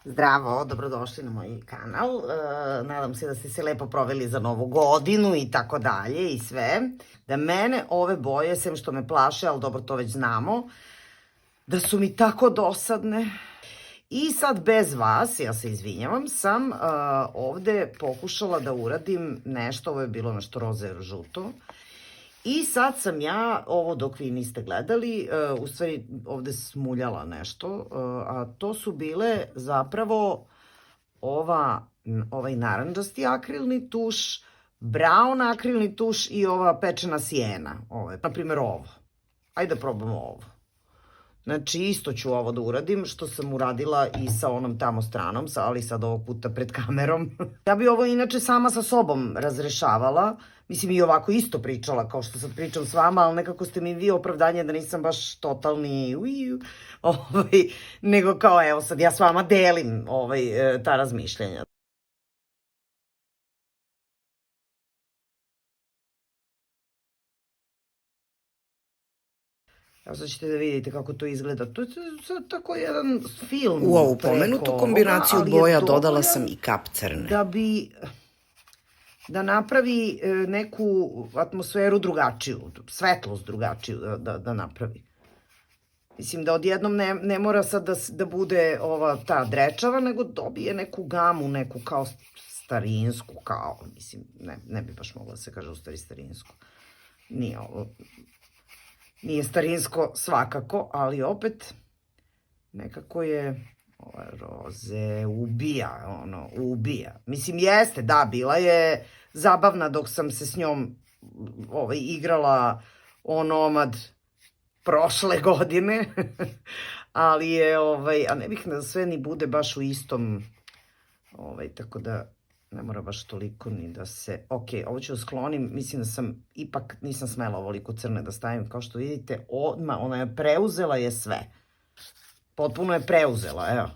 Zdravo, dobrodošli na moj kanal. Nadam se da ste se lepo proveli za novu godinu i tako dalje i sve. Da mene ove boje, sem što me plaše, ali dobro to već znamo, da su mi tako dosadne. I sad bez vas, ja se izvinjavam, sam ovde pokušala da uradim nešto, ovo je bilo nešto roze žuto. I sad sam ja, ovo dok vi niste gledali, u stvari ovde smuljala nešto, a to su bile zapravo ovaj narandžasti akrilni tuš, brown akrilni tuš i ova pečena sijena. Na primjer ovo. Ajde da probamo ovo. Znači, isto ću ovo da uradim, što sam uradila i sa onom tamo stranom, ali sad ovog puta pred kamerom. Ja bi ovo inače sama sa sobom razrešavala. Mislim, i ovako isto pričala, kao što sad pričam s vama, ali nekako ste mi vi opravdanje da nisam baš totalni nego kao, evo sad ja s vama delim ta razmišljenja. Evo sad ćete da vidite kako to izgleda. To je sad tako jedan film. U ovu pomenutu kombinaciju boja dodala sam i kap crne. Da napravi neku atmosferu drugačiju, svetlost drugačiju da napravi. Mislim da odjednom ne mora sad da bude ta drečava, nego dobije neku gamu, neku kao starinsku, kao, mislim, ne bi baš mogla da se kaže u stvari starinsko. Nije ovo, nije starinsko svakako, ali opet nekako je roze ubija. Mislim, jeste, da, bila je zabavna dok sam se s njom igrala onomad prošle godine, ali je, a ne bih da sve ni bude baš u istom, tako da ne mora baš toliko ni da se, ok, ovo ću da sklonim, mislim da ipak nisam smela ovoliko crne da stavim, kao što vidite, odmah, ona je preuzela je sve. Potpuno je preuzela, evo.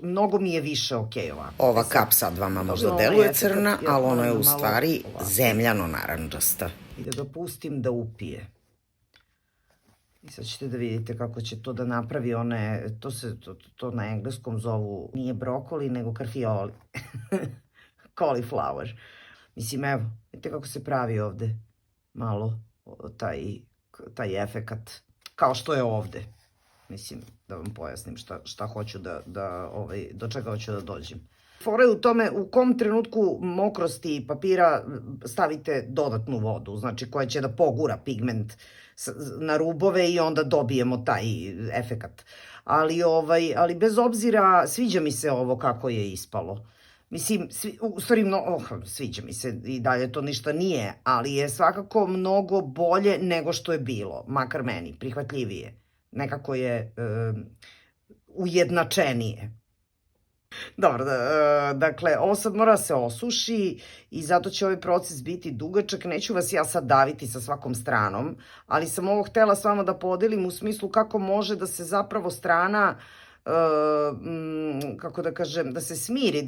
Mnogo mi je više okej ovako. Ova kap sad vama možda deluje crna, ali ona je u stvari zemljano narandžasta. I da dopustim da upije. I sad ćete da vidite kako će to da napravi to na engleskom zovu, nije brokoli, nego karfioli. Cauliflower. Mislim, evo, vidite kako se pravi ovde malo taj efekat, kao što je ovde. Mislim, da vam pojasnim šta hoću do čega hoću da dođem. Fora je u tome u kom trenutku mokrosti papira stavite dodatnu vodu, znači koja će da pogura pigment na rubove i onda dobijemo taj efekat. Ali bez obzira, sviđa mi se ovo kako je ispalo. Mislim, u stvari, sviđa mi se i dalje to ništa nije, ali je svakako mnogo bolje nego što je bilo, makar meni, prihvatljivije. Nekako je ujednačenije. Dobro, dakle, ovo sad mora se osuši i zato će ovaj proces biti dugačak. Neću vas ja sad daviti sa svakom stranom, ali sam ovo htela s vama da podelim u smislu kako može da se zapravo strana, kako da kažem, da se smiri,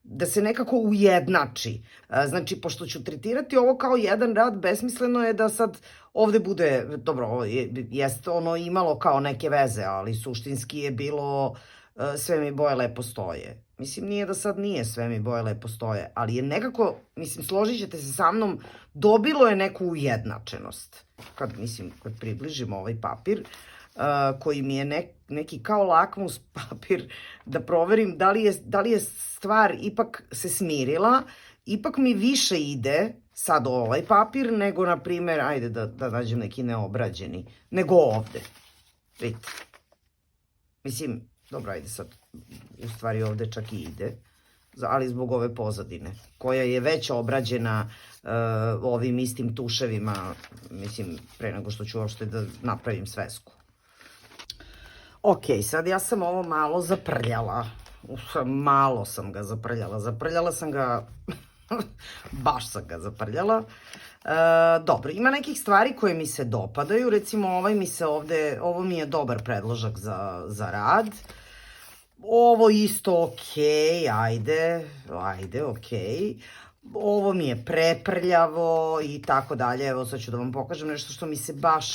da se nekako ujednači. Znači, pošto ću tretirati ovo kao jedan rad, besmisleno je da sad ovde bude, dobro, jeste ono imalo kao neke veze, ali suštinski je bilo sve mi boje lepo stoje. Mislim, nije da sad nije sve mi boje lepo stoje, ali je nekako, mislim, složit ćete se sa mnom, dobilo je neku ujednačenost. Kad približimo ovaj papir, koji mi je neki kao lakmus papir, da proverim da li je stvar ipak se smirila, ipak mi više ide sad ovaj papir nego, na primjer, ajde da nađem neki neobrađeni, nego ovde. Vidite. Mislim, dobro, ajde sad, u stvari ovde čak i ide, ali zbog ove pozadine, koja je već obrađena ovim istim tuševima, mislim, pre nego što ću uopšte da napravim svesku. Ok, sad ja sam ovo malo zaprljala. Malo sam ga zaprljala. Zaprljala sam ga Baš sam ga zaprljala. Dobro, ima nekih stvari koje mi se dopadaju, recimo ovo mi je dobar predložak za rad. Ovo isto okej, ajde, okej. Ovo mi je preprljavo i tako dalje. Evo sad ću da vam pokažem nešto što mi se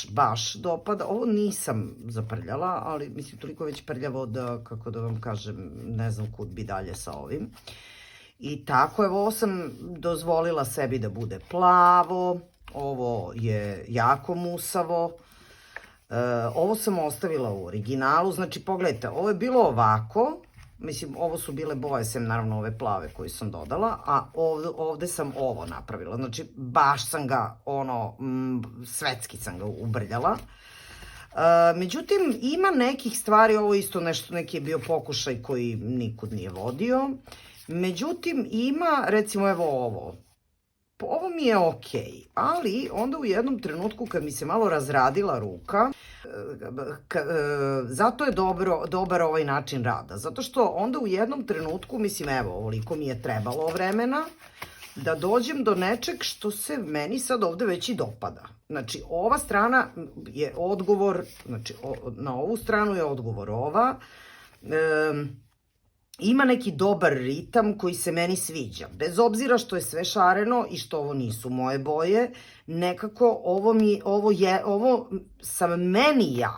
baš dopada. Ovo nisam zaprljala, ali mislim toliko je već prljavo da, kako da vam kažem, ne znam kud bi dalje sa ovim. I tako, evo, ovo sam dozvolila sebi da bude plavo, ovo je jako musavo, ovo sam ostavila u originalu, znači pogledajte, ovo je bilo ovako, mislim, ovo su bile boje, sem naravno ove plave koje sam dodala, a ovde sam ovo napravila, znači baš sam ga, svetski sam ga ubrljala. Međutim, ima nekih stvari, ovo isto nešto, neki je bio pokušaj koji nikud nije vodio. Međutim, ima, recimo, evo ovo mi je okej, ali onda u jednom trenutku kad mi se malo razradila ruka, zato je dobar ovaj način rada, zato što onda u jednom trenutku, mislim, evo, ovoliko mi je trebalo vremena da dođem do nečeg što se meni sad ovde već i dopada. Znači, ova strana je odgovor, znači, na ovu stranu je odgovor ova, ima neki dobar ritam koji se meni sviđa. Bez obzira što je sve šareno i što ovo nisu moje boje, nekako ovo sam meni ja,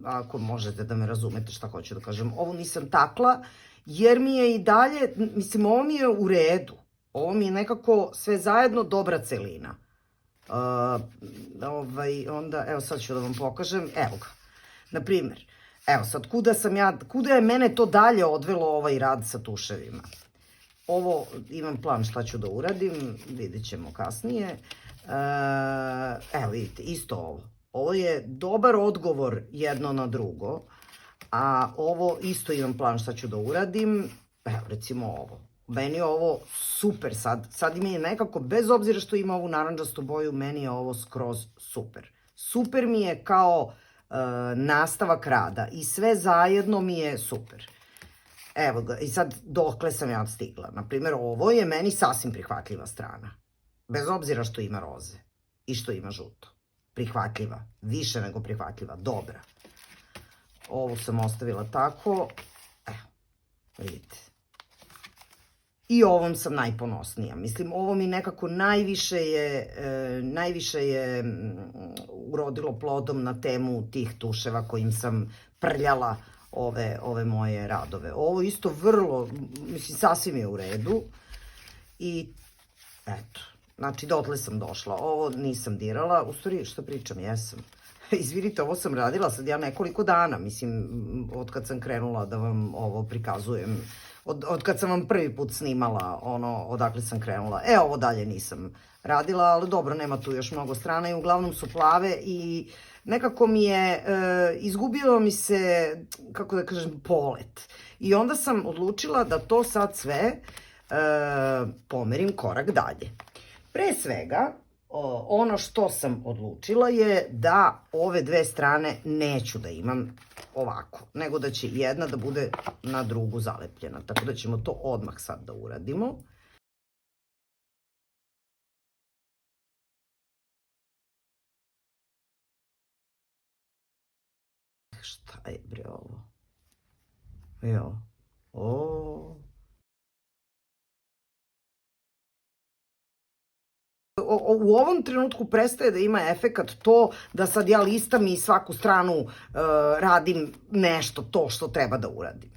ako možete da me razumete šta hoću da kažem, ovo nisam takla, jer mi je i dalje, mislim, ovo mi je u redu. Ovo mi je nekako sve zajedno dobra celina. Onda, evo sad ću da vam pokažem, evo ga, na primer. Evo sad, kuda je mene to dalje odvelo ovaj rad sa tuševima? Ovo, imam plan šta ću da uradim, vidjet ćemo kasnije. Evo vidite, isto ovo. Ovo je dobar odgovor jedno na drugo, a ovo isto imam plan šta ću da uradim. Evo, recimo ovo. Meni je ovo super sad. Sad mi je nekako, bez obzira što ima ovu narandžastu boju, meni je ovo skroz super. Super mi je kao nastavak rada i sve zajedno mi je super. Evo ga, i sad dokle sam ja stigla. Naprimjer, ovo je meni sasvim prihvatljiva strana. Bez obzira što ima roze i što ima žuto. Prihvatljiva, više nego prihvatljiva, dobra. Ovu sam ostavila tako. Evo, vidite. I ovom sam najponosnija. Mislim, ovo mi nekako najviše je urodilo plodom na temu tih tuševa kojim sam prljala ove moje radove. Ovo isto vrlo, mislim, sasvim je u redu. I eto, znači dotle sam došla. Ovo nisam dirala, u stvari što pričam, jesam. Izvinite, ovo sam radila sad ja nekoliko dana, mislim, od kad sam krenula da vam ovo prikazujem. Od kad sam vam prvi put snimala odakle sam krenula. Ovo dalje nisam radila, ali dobro, nema tu još mnogo strana i uglavnom su plave i nekako mi je, izgubilo mi se, kako da kažem, polet. I onda sam odlučila da to sad sve pomerim korak dalje. Pre svega, ono što sam odlučila je da ove dve strane neću da imam ovako, nego da će jedna da bude na drugu zalepljena. Tako da ćemo to odmah sad da uradimo. Šta je bre ovo? Evo. U ovom trenutku prestaje da ima efekat to da sad ja listam i svaku stranu radim nešto, to što treba da uradim.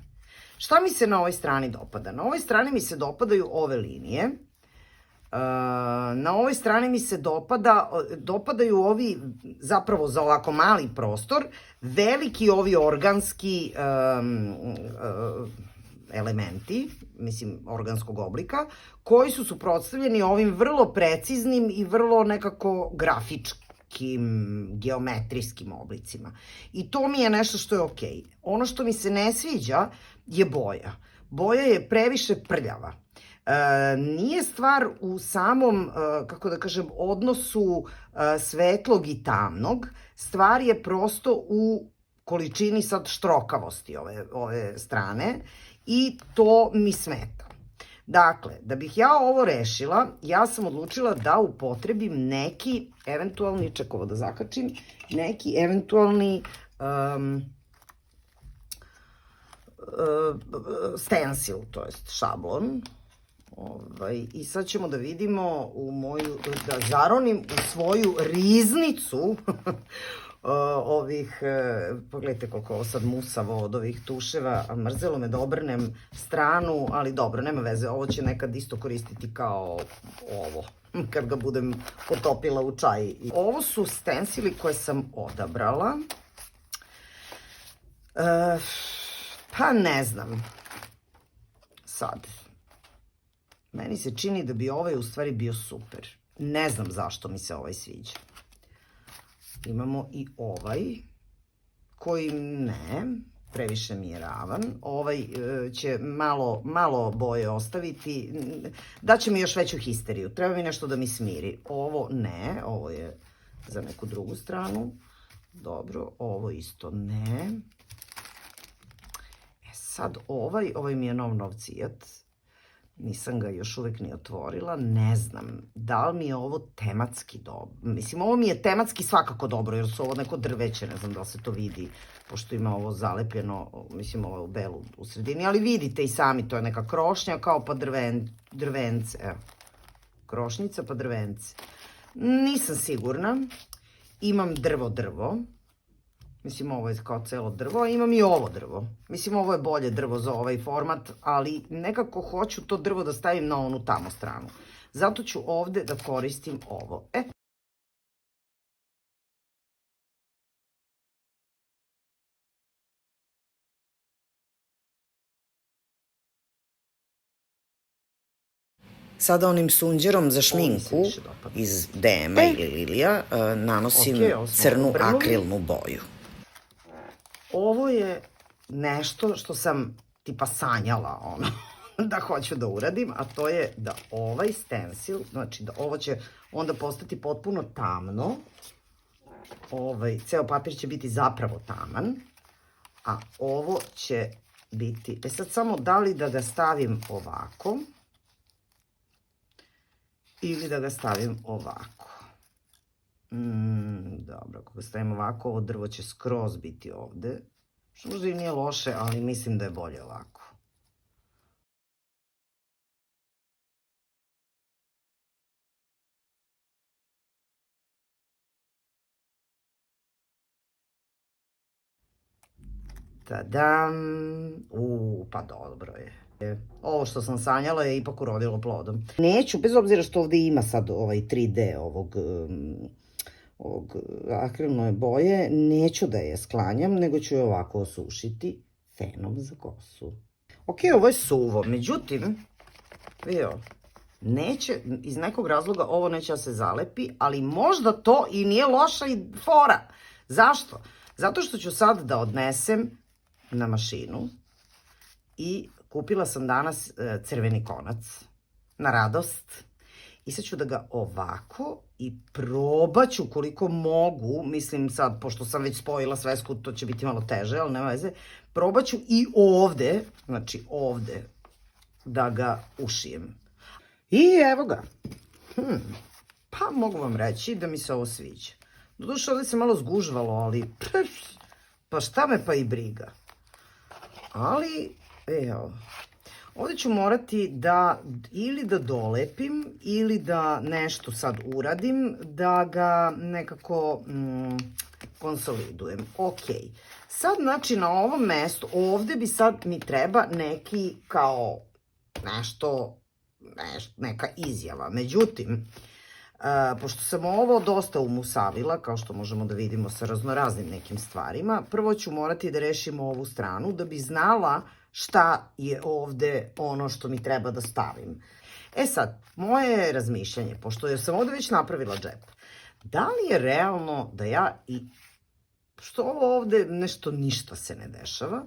Šta mi se na ovoj strani dopada? Na ovoj strani mi se dopadaju ove linije. Na ovoj strani mi se dopadaju ovi, zapravo za ovako mali prostor, veliki ovi organski elementi, mislim, organskog oblika, koji su suprotstavljeni ovim vrlo preciznim i vrlo nekako grafičkim, geometrijskim oblicima. I to mi je nešto što je okej. Ono što mi se ne sviđa je boja. Boja je previše prljava. Nije stvar u samom, kako da kažem, odnosu svetlog i tamnog, stvar je prosto u količini sad štrokavosti ove strane i to mi smeta. Dakle, da bih ja ovo rešila, ja sam odlučila da upotrebim neki eventualni, ček ovo da zakačim, neki eventualni stencil, to jest šablon. I sad ćemo da vidimo da zaronim u svoju riznicu ovih, pogledajte koliko ovo sad musavo od ovih tuševa, mrzelo me da obrnem stranu, ali dobro, nema veze, ovo će nekad isto koristiti kao ovo, kad ga budem potopila u čaj. Ovo su stencili koje sam odabrala, pa ne znam, sad, meni se čini da bi ovaj u stvari bio super, ne znam zašto mi se ovaj sviđa. Imamo i ovaj, koji ne, previše mi je ravan. Ovaj će malo boje ostaviti, daće mi još veću histeriju. Treba mi nešto da mi smiri. Ovo ne, ovo je za neku drugu stranu. Dobro, ovo isto ne. Sad ovaj mi je nov cijat. Nisam ga još uvek ni otvorila, ne znam da li mi je ovo tematski dobro. Mislim, ovo mi je tematski svakako dobro, jer su ovo neko drveće, ne znam da li se to vidi, pošto ima ovo zalepljeno, mislim ovo u belu u sredini, ali vidite i sami, to je neka krošnja kao pa drvence, evo, krošnjica pa drvence. Nisam sigurna, imam drvo, mislim, ovo je kao celo drvo, a imam i ovo drvo. Mislim, ovo je bolje drvo za ovaj format, ali nekako hoću to drvo da stavim na onu tamo stranu. Zato ću ovde da koristim ovo. Sada onim sunđerom za šminku iz DM-a ili Lilija nanosim crnu akrilnu boju. Ovo je nešto što sam tipa sanjala, da hoću da uradim, a to je da ovaj stencil, znači da ovo će onda postati potpuno tamno, ceo papir će biti zapravo taman, a ovo će biti, sad samo da li da ga stavim ovako, ili da ga stavim ovako. Dobro, ako ga stavim ovako, ovo drvo će skroz biti ovde. Što možda i nije loše, ali mislim da je bolje ovako. Tadam! Pa dobro je. Ovo što sam sanjala je ipak urodilo plodom. Neću, bez obzira što ovde ima sad ovaj 3D ovog akrilne boje, neću da je sklanjam, nego ću je ovako osušiti fenom za kosu. Ok, ovo je suvo, međutim, neće, iz nekog razloga ovo neće da se zalepi, ali možda to i nije loša fora. Zašto? Zato što ću sad da odnesem na mašinu i kupila sam danas crveni konac, na radost. I sad ću da ga ovako i probaću koliko mogu, mislim sad, pošto sam već spojila svesku, to će biti malo teže, ali nema veze, probaću i ovde, znači ovde, da ga ušijem. I evo ga. Pa mogu vam reći da mi se ovo sviđa. Doduše ovde se malo zgužvalo, ali pa šta me pa i briga. Ali, evo, ovde ću morati da ili da dolepim ili da nešto sad uradim, da ga nekako konsolidujem. Ok, sad znači na ovom mestu, ovde bi sad mi treba neki kao nešto, neka izjava. Međutim, pošto sam ovo dosta umusavila, kao što možemo da vidimo sa raznoraznim nekim stvarima, prvo ću morati da rešim ovu stranu da bi znala šta je ovde ono što mi treba da stavim. Sad, moje razmišljanje, pošto sam ovde već napravila džep, da li je realno da ja što ovo ovde nešto ništa se ne dešava,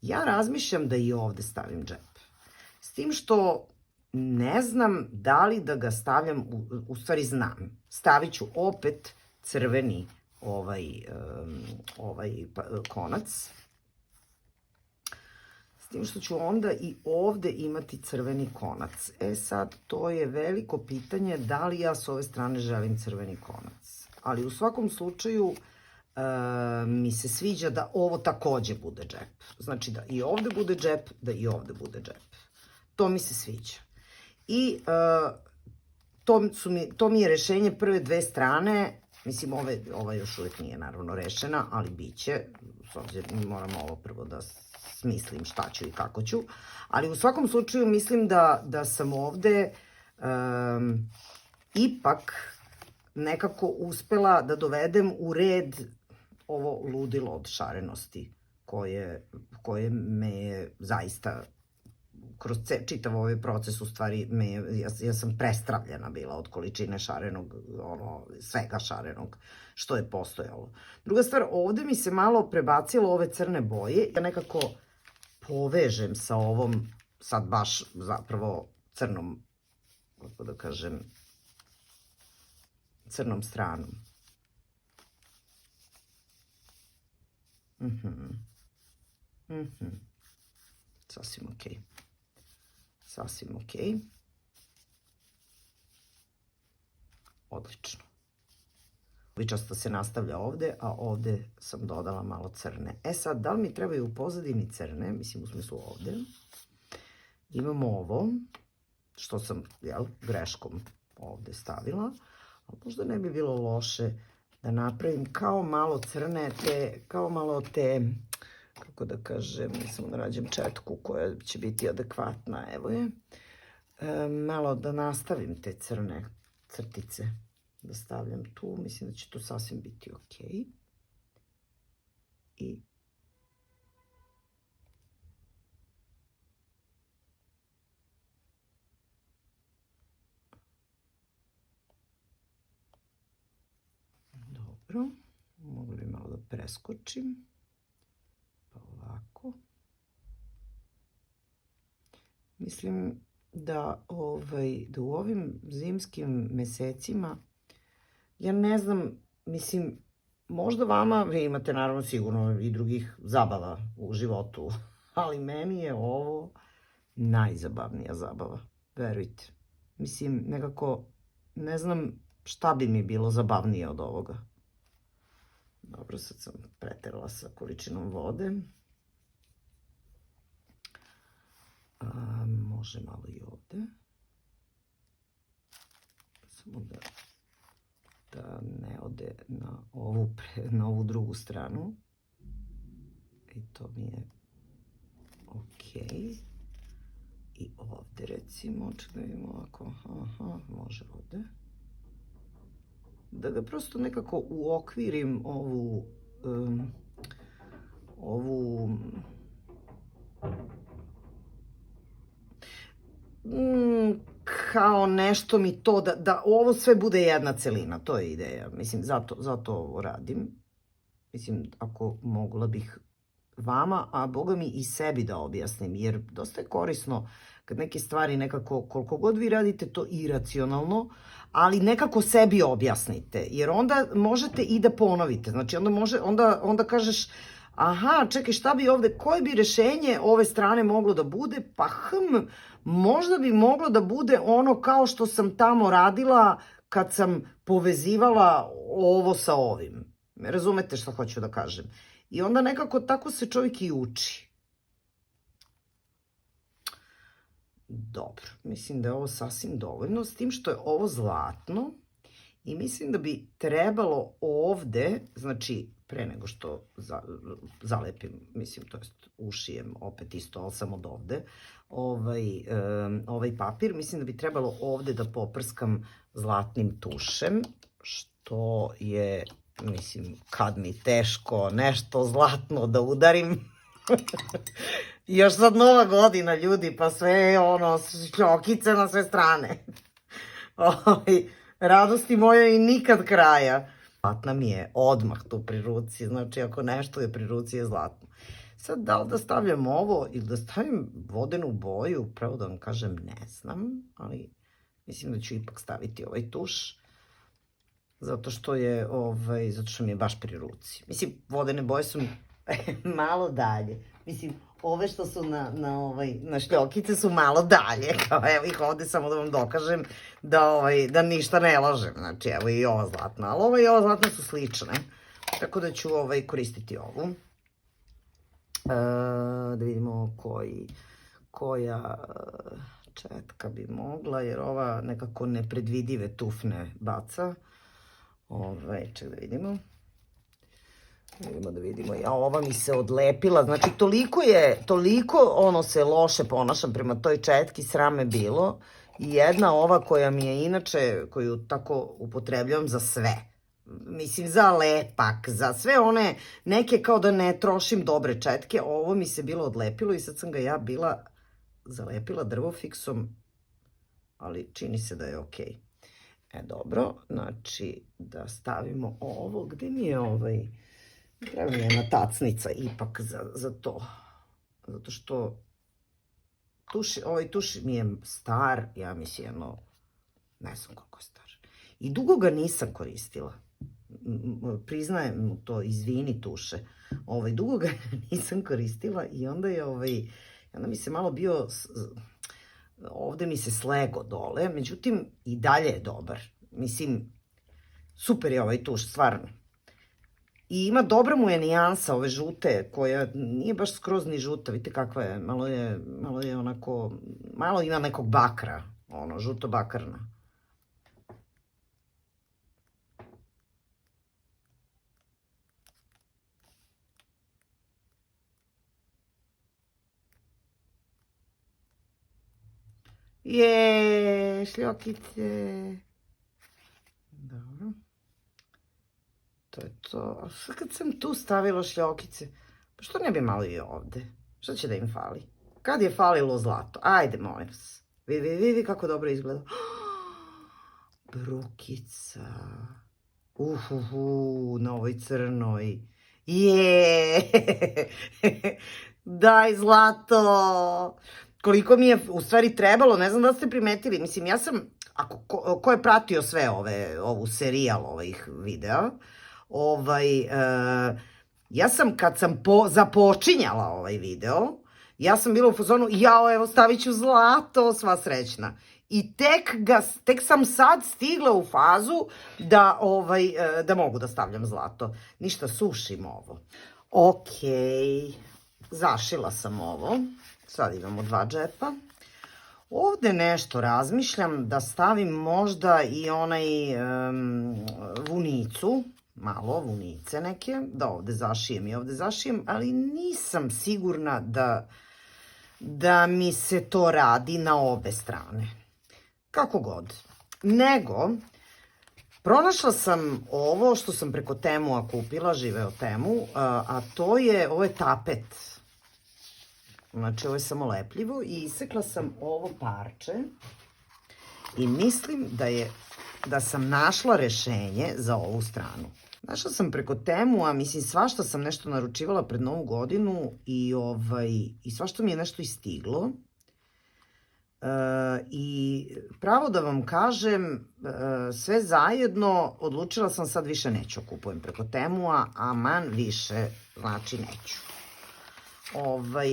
ja razmišljam da i ovde stavim džep. S tim što ne znam da li da ga stavljam, u stvari znam, stavit ću opet crveni ovaj konac. tim što ću onda i ovde imati crveni konac. Sad, to je veliko pitanje da li ja s ove strane želim crveni konac. Ali u svakom slučaju mi se sviđa da ovo takođe bude džep. Znači da i ovde bude džep, da i ovde bude džep. To mi se sviđa. I to mi je rešenje prve dve strane. Mislim, ova još uvijek nije naravno rešena, ali bit će. S obzirom, moram ovo prvo da smislim šta ću i kako ću. Ali u svakom slučaju mislim da sam ovde ipak nekako uspela da dovedem u red ovo ludilo od šarenosti koje me je zaista kroz čitav ovaj proces u stvari ja sam prestravljena bila od količine šarenog, svega šarenog što je postojalo. Druga stvar, ovde mi se malo prebacilo ove crne boje, ja nekako povežem sa ovom sad baš zapravo crnom, kako da kažem, crnom stranom. Sasvim okej. Sasvim okej. Odlično. Vičasta se nastavlja ovde, a ovde sam dodala malo crne. Sad, da li mi trebaju u pozadini crne? Mislim, u smislu ovde. Imamo ovo, što sam, greškom ovde stavila. A možda ne bi bilo loše da napravim kao malo crne, kao malo te, kako da kažem, samo da nađem četku koja će biti adekvatna, evo je. Malo da nastavim te crne crtice, da stavljam tu, mislim da će to sasvim biti okej. I dobro, mogu bi malo da preskočim. Ovako. Mislim da u ovim zimskim mesecima, ja ne znam, mislim, možda vama, vi imate naravno sigurno i drugih zabava u životu, ali meni je ovo najzabavnija zabava, verujte. Mislim, nekako, ne znam šta bi mi bilo zabavnije od ovoga. Dobro, sad sam preterala sa količinom vode. Može malo i ovde. Samo da ne ode na ovu drugu stranu. I to mi je okej. I ovde recimo, čekaj da vidimo ovako, može ovde. Da ga prosto nekako uokvirim kao nešto mi to, da ovo sve bude jedna celina, to je ideja. Mislim, zato ovo radim. Mislim, ako mogla bih vama, a boga mi i sebi da objasnim, jer dosta je korisno kad neke stvari nekako, koliko god vi radite to iracionalno, ali nekako sebi objasnite, jer onda možete i da ponovite. Znači, onda kažeš, aha, čekaj, šta bi ovde, koje bi rešenje ove strane moglo da bude? Pa možda bi moglo da bude ono kao što sam tamo radila kad sam povezivala ovo sa ovim. Razumete šta hoću da kažem? I onda nekako tako se čovjek i uči. Dobro, mislim da je ovo sasvim dovoljno, s tim što je ovo zlatno i mislim da bi trebalo ovde, znači pre nego što zalepim, mislim, to jest ušijem opet isto, ali samo od ovde, ovaj papir, mislim da bi trebalo ovde da poprskam zlatnim tušem, što je, mislim, kad mi teško nešto zlatno da udarim. Još sad nova godina, ljudi, pa sve šljokice na sve strane. Radosti moje i nikad kraja. Zlatna mi je odmah tu pri ruci, znači ako nešto je pri ruci je zlatno. Sad, da li da stavljam ovo ili da stavim vodenu boju, pravo da vam kažem, ne znam, ali mislim da ću ipak staviti ovaj tuš, zato što mi je baš pri ruci. Mislim, vodene boje su mi malo dalje. Mislim, ove što su na šljokice su malo dalje, kao evo ih ovde samo da vam dokažem da ništa ne lažem, znači evo i ova zlatna, ali ova i ova zlatna su slične, tako da ću koristiti ovu. Da vidimo koja četka bi mogla, jer ova nekako nepredvidive tufne baca. Ček da vidimo. Da vidimo, ova mi se odlepila, znači toliko se loše ponašam prema toj četki, sram me bilo. I jedna ova koja mi je inače, koju tako upotrebljavam za sve. Mislim, za lepak, za sve one neke kao da ne trošim dobre četke, ovo mi se bilo odlepilo i sad sam ga ja bila zalepila drvofiksom, ali čini se da je okej. Dobro, znači da stavimo ovo, gde mi je treba mi jedna tacnica ipak za to, zato što ovaj tuš mi je star, ja mislim ne znam koliko je star. I dugo ga nisam koristila. Priznajem mu to, izvini tuše. Dugo ga nisam koristila i onda onda mi se malo bio, ovde mi se slego dole, međutim i dalje je dobar. Mislim, super je ovaj tuš, stvarno. I ima dobra mu je nijansa ove žute, koja nije baš skroz ni žuta, vidite kakva je, malo je onako, malo ima nekog bakra, žuto bakarna. Šljokice. Dobro. To je to. A sad kad sam tu stavila šljokice, pa što ne bi malo i ovde? Što će da im fali? Kad je falilo zlato? Ajde, molim vas. Vidi kako dobro izgleda. Brukica. Na ovoj crnoj. Daj zlato. Koliko mi je u stvari trebalo, ne znam da ste primetili, mislim, ja sam, ko je pratio sve ovu serijal ovih videa, ja sam, kad sam započinjala ovaj video, ja sam bila u fazonu, evo stavit ću zlato, sva srećna. I tek sam sad stigla u fazu da mogu da stavljam zlato. Ništa, sušim ovo. Okej, zašila sam ovo. Sad imamo 2 džepa. Ovde nešto razmišljam da stavim možda i vunicu, malo vunice neke, da ovde zašijem i ovde zašijem, ali nisam sigurna da mi se to radi na obe strane. Kako god. Nego, pronašla sam ovo što sam preko Temua kupila, živeo Temu, a ovo je tapet. Znači, ovo je samo lepljivo i isekla sam ovo parče i mislim da sam našla rešenje za ovu stranu. Našla sam preko Temua, mislim, svašta sam nešto naručivala pred Novu godinu i svašta mi je nešto i stiglo. I pravo da vam kažem, sve zajedno, odlučila sam sad više neću kupujem preko Temua, aman više, znači neću.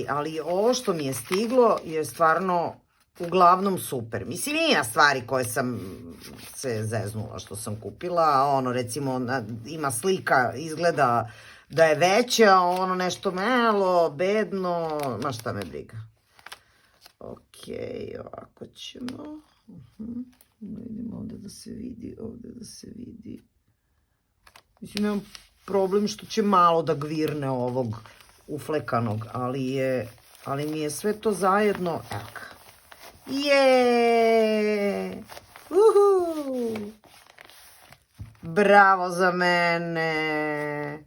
Ali ovo što mi je stiglo je stvarno uglavnom super. Mislim, ima stvari koje sam se zeznula što sam kupila, recimo ima slika, izgleda da je veća, nešto malo, bedno, ma šta me briga. Okej, ovako ćemo. Vidimo ovde da se vidi, Mislim, imam problem što će malo da gvirne ovog uflekanog, ali mi je sve to zajedno, evo ga. Bravo za mene!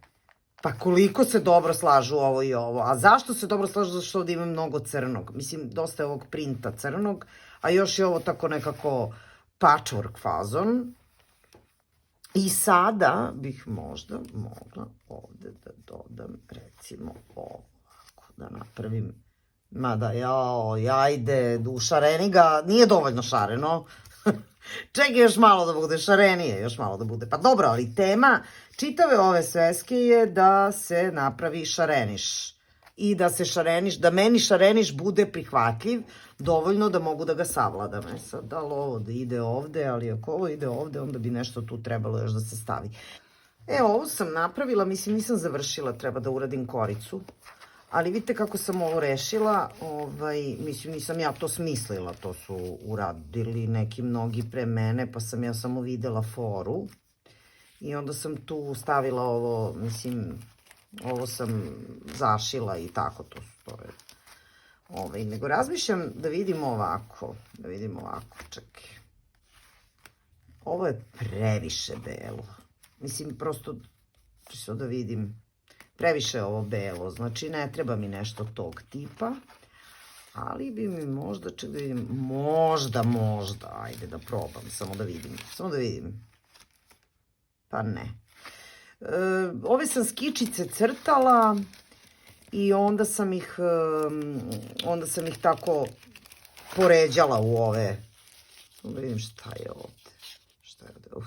Pa koliko se dobro slažu ovo i ovo. A zašto se dobro slažu? Zato što ovdje ima mnogo crnog. Mislim, dosta je ovog printa crnog, a još je ovo tako nekako patchwork fazon. I sada bih možda mogla ovde da dodam, recimo ovako, da napravim, mada ajde, u šareni ga, nije dovoljno šareno, čekaj još malo da bude šarenije, još malo da bude, pa dobro, ali tema čitave ove sveske je da se napravi šareniš i da meni šareniš bude prihvatljiv, dovoljno da mogu da ga savladam. Sad, da li ovo da ide ovde, ali ako ovo ide ovde, onda bi nešto tu trebalo još da se stavi. Ovo sam napravila, mislim nisam završila, treba da uradim koricu. Ali vidite kako sam ovo rešila, mislim nisam ja to smislila, to su uradili neki mnogi pre mene, pa sam ja samo videla foru. I onda sam tu stavila ovo, mislim, ovo sam zašila i tako, to je. Nego razmišljam da vidimo ovako, čekaj. Ovo je previše belo. Mislim, prosto ću da vidim. Previše je ovo belo, znači ne treba mi nešto tog tipa, ali bi mi možda, ček da vidim, možda, ajde da probam, samo da vidim, pa ne. Ove sam skičice crtala i onda sam ih tako poređala u ove, da vidim šta je ovde,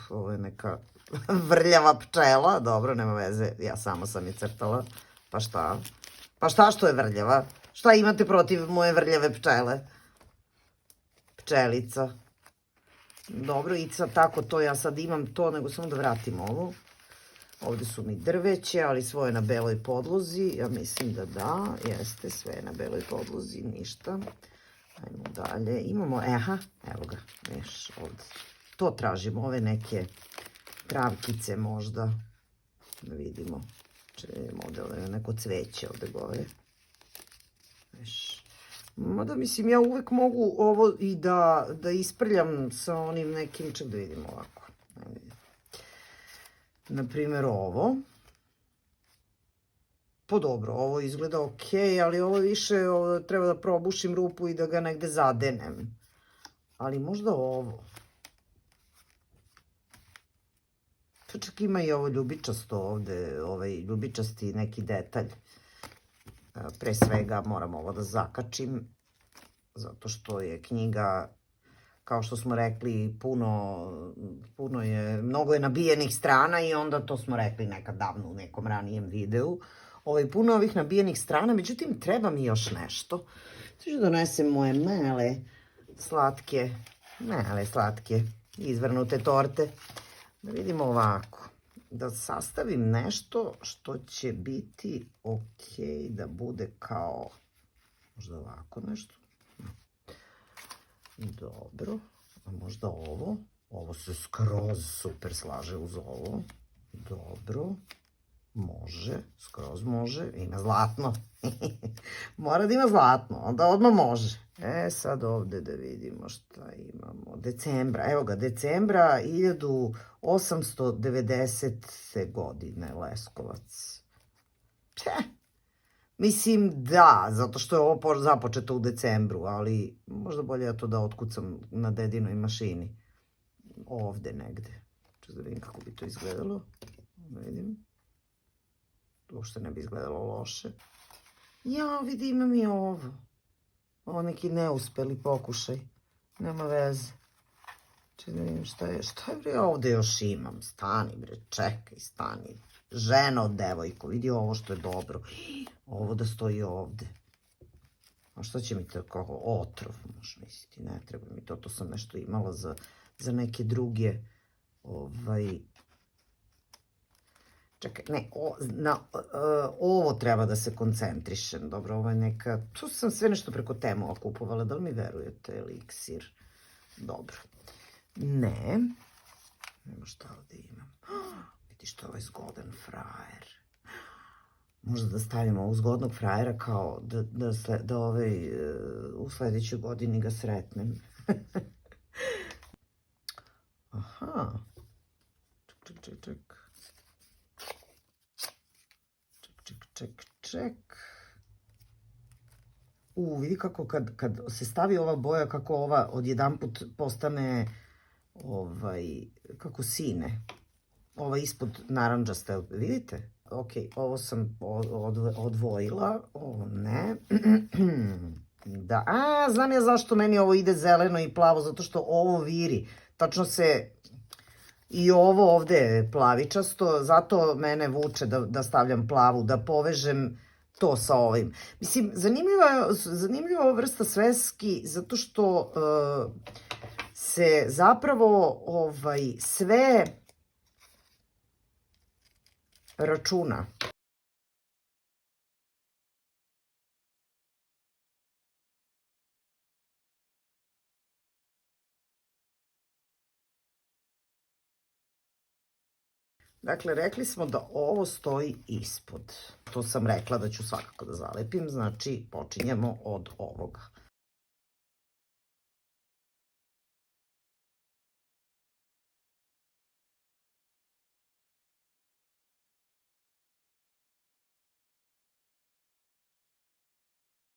ovo je neka vrljava pčela, dobro, nema veze, ja sama sam je crtala, pa šta? Pa šta što je vrljava? Šta imate protiv moje vrljave pčele? Pčelica. Dobro, Ica, tako to, ja sad imam to, nego samo da vratim ovo. Ovde su mi drveće, ali svoje na beloj podlozi, ja mislim da, jeste, sve je na beloj podlozi, ništa. Ajmo dalje, imamo, evo ga, viš, ovde. To tražimo, ove neke travkice možda, da vidimo, ovde neko cveće ovde gore. Mada mislim ja uvek mogu ovo i da isprljam sa onim nekim, ček da vidimo ovako. Naprimer ovo. Pa dobro, ovo izgleda okej, ali ovo više treba da probušim rupu i da ga negde zadenem. Ali možda ovo. Pa čak ima i ovo ljubičasto ovde, ljubičasti neki detalj. Pre svega moram ovo da zakačim, zato što je knjiga, kao što smo rekli, mnogo je nabijenih strana i onda to smo rekli nekad davno u nekom ranijem videu. Puno ovih nabijenih strana, međutim treba mi još nešto. Sada ću donesem moje male, slatke, izvrnute torte. Da vidimo ovako, da sastavim nešto što će biti okej, da bude kao, možda ovako nešto. Dobro, a možda ovo se skroz super slaže uz ovo. Dobro, može, skroz može, ima zlatno. Mora da ima zlatno, onda odmah može. Sad ovde da vidimo šta imamo. Decembra, evo ga, decembra 1890. godine, Leskovac. Mislim da, zato što je ovo započeto u decembru, ali možda bolje ja to da otkucam na dedinoj mašini. Ovde negde. Ču da vidim kako bi to izgledalo. Da vidim. Uopšte ne bi izgledalo loše. Ja, vidi, imam i ovo. Ovo neki neuspeli pokušaj. Nema veze. Ču da vidim šta je bre ovde još imam. Stani bre, čekaj, stani. Ženo, devojko, vidi ovo što je dobro. Ovo da stoji ovde. A šta će mi to kao otrov, možeš misliti, ne treba mi to. To sam nešto imala za neke druge, čekaj, ne, ovo treba da se koncentrišem. Dobro, ovo je neka, tu sam sve nešto preko Temova kupovala, da li mi verujete, eliksir. Dobro. Ne. Nema šta ovde imam. Vidiš, to je ovaj zgodan frajer. Možda da stavimo ovog zgodnog frajera kao da u sledećoj godini ga sretnem. Aha. Ček. Vidi kako kad se stavi ova boja, kako ova odjedanput postane, kako sine. Ova ispod naranđasta, vidite? Ok, ovo sam odvojila, ovo ne. Da, znam ja zašto meni ovo ide zeleno i plavo, zato što ovo viri. Tačno se, i ovo ovde je plavičasto, zato mene vuče da stavljam plavu, da povežem to sa ovim. Mislim, zanimljiva ova vrsta sveski zato što se zapravo sve računa. Dakle, rekli smo da ovo stoji ispod. To sam rekla da ću svakako da zalepim, znači počinjemo od ovoga.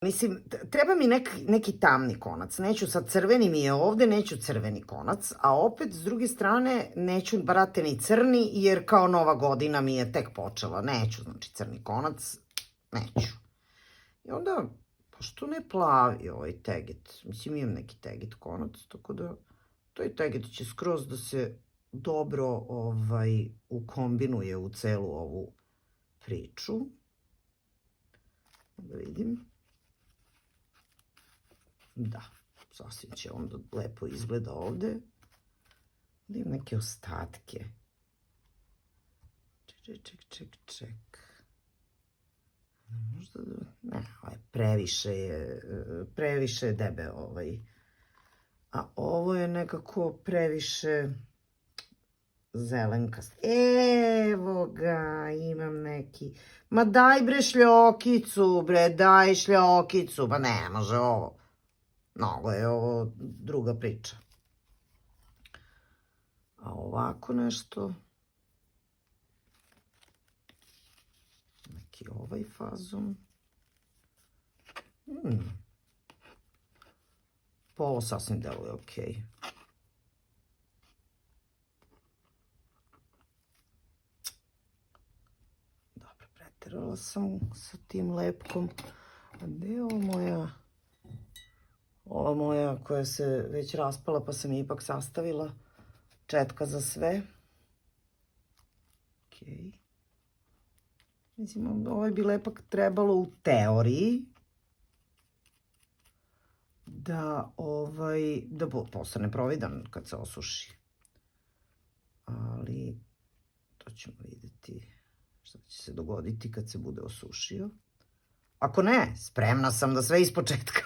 Mislim, treba mi neki tamni konac. Neću sad, crveni mi je ovde, neću crveni konac, a opet, s druge strane, neću, brate, ni crni, jer kao nova godina mi je tek počela. Neću, znači, crni konac, neću. I onda, pošto ne plavi ovaj teget, mislim, imam neki teget konac, tako da, taj teget će skroz da se dobro ukombinuje u celu ovu priču. Da vidim. Da, sasvim će onda lepo izgleda ovde. Da imam neke ostatke. Ček. Možda da... Ne, previše je debe A ovo je nekako previše zelenkast. Evo ga, imam neki... Ma daj bre šljokicu, daj šljokicu. Pa ne može ovo. Mnogo je ovo druga priča. A ovako nešto... Neki ovaj fazon. Pa ovo sasvim deluje okej. Dobro, preterala sam sa tim lepkom. A gde je ovo moja... Ova moja koja se već raspala pa sam je ipak sastavila. Četka za sve. Okej. Mislim, ovaj bi lepak trebalo u teoriji da postane providan kad se osuši. Ali to ćemo vidjeti šta će se dogoditi kad se bude osušio. Ako ne, spremna sam da sve ispočetka.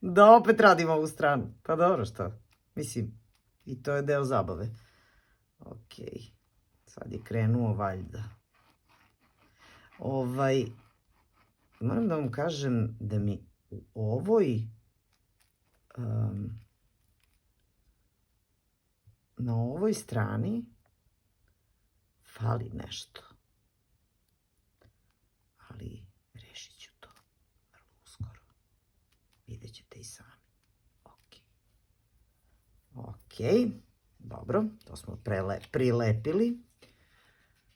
Da opet radim ovu stranu. Pa dobro, šta? Mislim, i to je deo zabave. Okej. Sad je krenuo valjda. Moram da vam kažem da mi u ovoj na ovoj strani fali nešto. Ali rešit ću to vrlo uskoro. Vidjet ćete i sami. Okej. Dobro, to smo prilepili.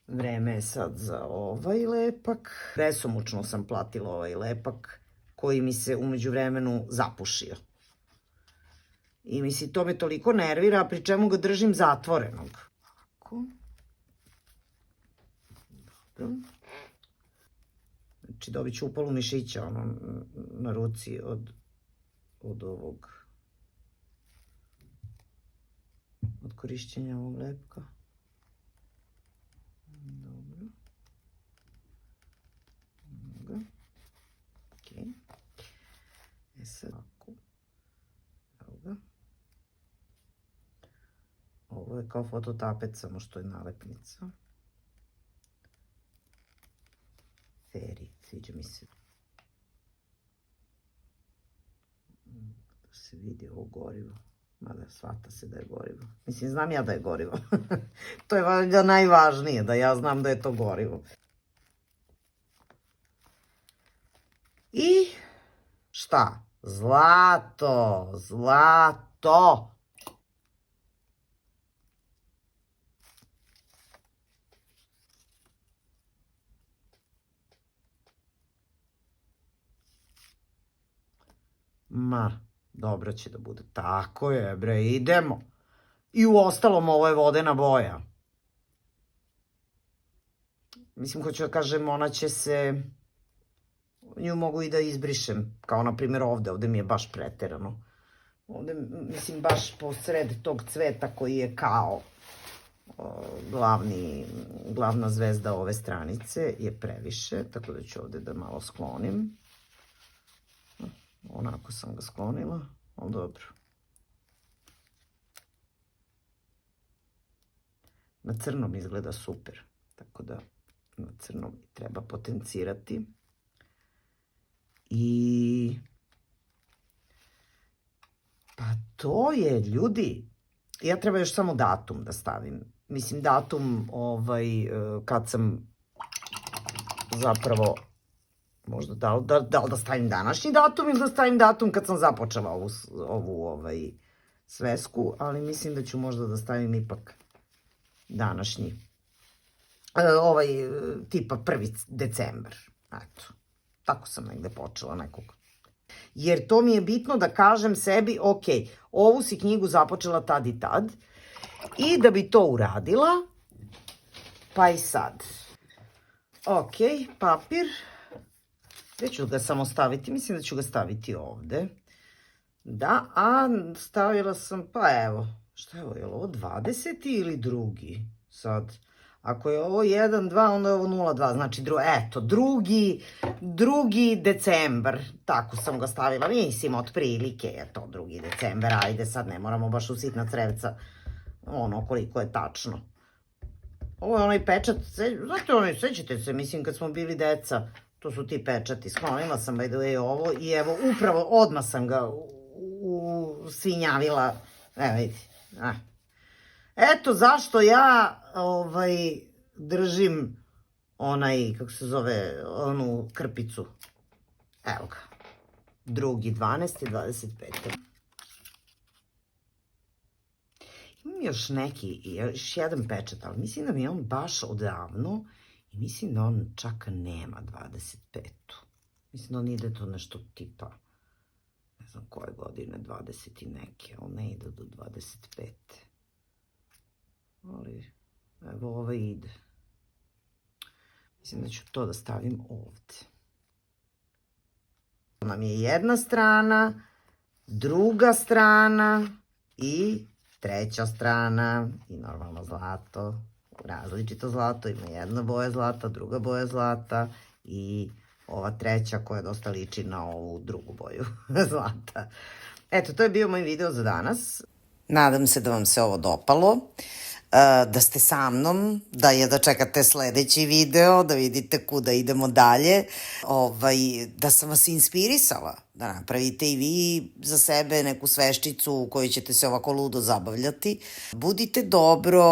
Vreme je sad za ovaj lepak. Besomučno sam platila ovaj lepak koji mi se umeđu vremenu zapušio. I mislim, to me toliko nervira, pri čemu ga držim zatvorenog. Ovako. Dobro. Znači, dobit ću upalu mišića na ruci od ovog, od korišćenja ovog lepka. Dobro. Dobro. Okej. Sad ovako. Evo ga. Ovo je kao fototapet, samo što je nalepnica. Feri, sviđa mi se. Da se vidi ovo gorivo. Mada shvata se da je gorivo. Mislim, znam ja da je gorivo. To je valjda najvažnije, da ja znam da je to gorivo. I šta? Zlato, zlato. Ma, dobro će da bude. Tako je, bre, idemo. I u ostalom, ovo je vodena boja. Mislim, hoću da kažem, ona će se, nju mogu i da izbrišem, kao na primjer ovde mi je baš preterano. Ovde, mislim, baš posred tog cveta koji je kao glavna zvezda ove stranice je previše, tako da ću ovde da malo sklonim. Onako sam ga sklonila, ali dobro. Na crnom izgleda super, tako da na crnom treba potencirati. I pa to je, ljudi, ja treba još samo datum da stavim. Mislim, datum kad sam zapravo, možda da li da stavim današnji datum ili da stavim datum kad sam započela ovu svesku, ali mislim da ću možda da stavim ipak današnji, tipa 1. decembar, eto, tako sam negde počela nekog. Jer to mi je bitno da kažem sebi, ok, ovu si knjigu započela tad i tad, i da bi to uradila, pa i sad. Ok, papir, gde ću ga samo staviti? Mislim da ću ga staviti ovde. Da, a stavila sam, pa evo, šta je ovo, je li ovo 20. ili 2. sad? Ako je ovo 1, 2, onda je ovo 0, 2, znači eto, 2. decembar, tako sam ga stavila, mislim, otprilike je to 2. decembar, ajde sad ne moramo baš u sitna crevca, ono koliko je tačno. Ovo je onaj pečat, znate, sećate se, mislim, kad smo bili deca, to su ti pečati, sklonila sam by the way ovo i evo, upravo odmah sam ga svinjavila, evo vidi, eto zašto ja držim kako se zove, onu krpicu. Evo ga. 2.12.25. Imam još jedan pečat, ali mislim da mi je on baš odavno i mislim da on čak nema 25. Mislim da on ide to nešto tipa, ne znam koje godine, 20 i neke, ali ne ide do 25. Ali, evo ovaj ide. Mislim da ću to da stavim ovde. Nam je jedna strana, druga strana i treća strana. I normalno zlato, različito zlato. Ima jedna boja zlata, druga boja zlata i ova treća koja dosta liči na ovu drugu boju zlata. Eto, to je bio moj video za danas. Nadam se da vam se ovo dopalo, da ste sa mnom, da čekate sledeći video, da vidite kuda idemo dalje, da sam vas inspirisala, da napravite i vi za sebe neku sveščicu u kojoj ćete se ovako ludo zabavljati. Budite dobro,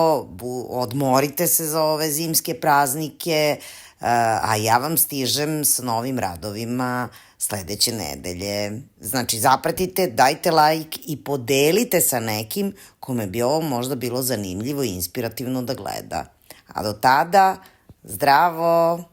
odmorite se za ove zimske praznike, a ja vam stižem s novim radovima sledeće nedelje. Znači, zapratite, dajte like i podelite sa nekim kome bi ovo možda bilo zanimljivo i inspirativno da gleda. A do tada, zdravo!